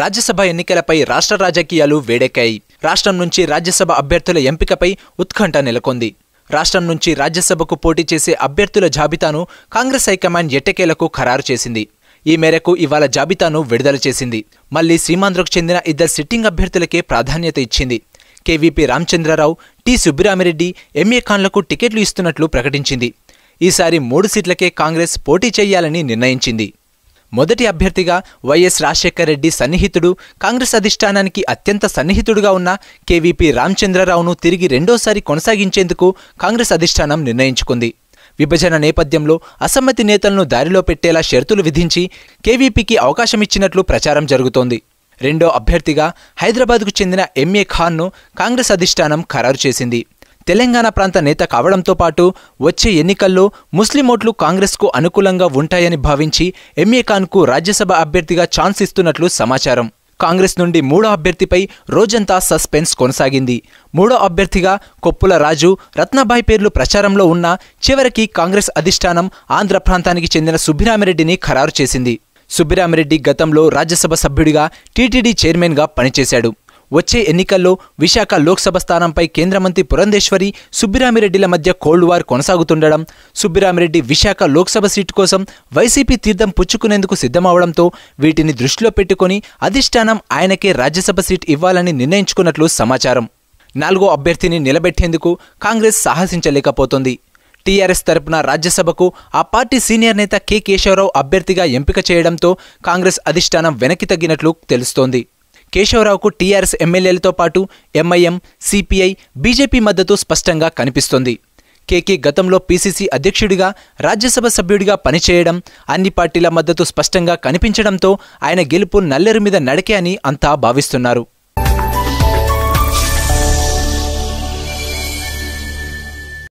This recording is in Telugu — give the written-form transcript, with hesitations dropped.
రాజ్యసభ ఎన్నికలపై రాష్ట్ర రాజకీయాలు వేడెక్కాయి. రాష్ట్రం నుంచి రాజ్యసభ అభ్యర్థుల ఎంపికపై ఉత్కంఠ నెలకొంది. రాష్ట్రం నుంచి రాజ్యసభకు పోటీ చేసే అభ్యర్థుల జాబితాను కాంగ్రెస్ హైకమాండ్ ఎట్టకేలకు ఖరారు చేసింది. ఈ మేరకు ఇవాళ జాబితాను విడుదల చేసింది. మళ్లీ సీమాంధ్రకు చెందిన ఇద్దరు సిట్టింగ్ అభ్యర్థులకే ప్రాధాన్యత ఇచ్చింది. కేవీపీ రామచంద్రరావు, టి సుబ్బిరామిరెడ్డి, ఎంఏ ఖాన్లకు టికెట్లు ఇస్తున్నట్లు ప్రకటించింది. ఈసారి 3 సీట్లకే కాంగ్రెస్ పోటీ చేయాలని నిర్ణయించింది. మొదటి అభ్యర్థిగా వైఎస్ రాజశేఖర రెడ్డి సన్నిహితుడు, కాంగ్రెస్ అధిష్టానానికి అత్యంత సన్నిహితుడుగా ఉన్న కేవీపీ రామచంద్రరావును తిరిగి రెండోసారి కొనసాగించేందుకు కాంగ్రెస్ అధిష్టానం నిర్ణయించుకుంది. విభజన నేపథ్యంలో అసమ్మతి నేతలను దారిలో పెట్టేలా షరతులు విధించి కేవీపీకి అవకాశమిచ్చినట్లు ప్రచారం జరుగుతోంది. రెండో అభ్యర్థిగా హైదరాబాద్కు చెందిన ఎంఏ ఖాన్ను కాంగ్రెస్ అధిష్టానం ఖరారు చేసింది. తెలంగాణ ప్రాంత నేత కావడంతో పాటు వచ్చే ఎన్నికల్లో ముస్లిం ఓట్లు కాంగ్రెస్కు అనుకూలంగా ఉంటాయని భావించి ఎంఏ ఖాన్కు రాజ్యసభ అభ్యర్థిగా ఛాన్స్ ఇస్తున్నట్లు సమాచారం. కాంగ్రెస్ నుండి మూడో అభ్యర్థిపై రోజంతా సస్పెన్స్ కొనసాగింది. మూడో అభ్యర్థిగా కొప్పుల రాజు, రత్నాబాయి పేర్లు ప్రచారంలో ఉన్నా చివరికి కాంగ్రెస్ అధిష్టానం ఆంధ్ర ప్రాంతానికి చెందిన సుబ్బిరామిరెడ్డిని ఖరారు చేసింది. సుబ్బిరామిరెడ్డి గతంలో రాజ్యసభ సభ్యుడిగా టీటీడీ చైర్మన్గా పనిచేశాడు. వచ్చే ఎన్నికల్లో విశాఖ లోక్సభ స్థానంపై కేంద్ర మంత్రి పురంధేశ్వరి, సుబ్బిరామిరెడ్డిల మధ్య కోల్డ్ వార్ కొనసాగుతుండడం, సుబ్బిరామిరెడ్డి విశాఖ లోక్సభ సీటు కోసం వైసీపీ తీర్థం పుచ్చుకునేందుకు సిద్ధమవడంతో వీటిని దృష్టిలో పెట్టుకుని అధిష్టానం ఆయనకే రాజ్యసభ సీట్ ఇవ్వాలని నిర్ణయించుకున్నట్లు సమాచారం. 4వ అభ్యర్థిని నిలబెట్టేందుకు కాంగ్రెస్ సాహసించలేకపోతోంది. టీఆర్ఎస్ తరపున రాజ్యసభకు ఆ పార్టీ సీనియర్ నేత కె కేశవరావు అభ్యర్థిగా ఎంపిక చేయడంతో కాంగ్రెస్ అధిష్టానం వెనక్కి తగ్గినట్లు తెలుస్తోంది. కేశవరావుకు టీఆర్ఎస్ ఎమ్మెల్యేలతో పాటు ఎంఐఎం, సిపిఐ, బీజేపీ మద్దతు స్పష్టంగా కనిపిస్తోంది. కేకే గతంలో పీసీసీ అధ్యక్షుడిగా, రాజ్యసభ సభ్యుడిగా పనిచేయడం, అన్ని పార్టీల మద్దతు స్పష్టంగా కనిపించడంతో ఆయన గెలుపు నల్లేరు మీద నడకే అని అంతా భావిస్తున్నారు.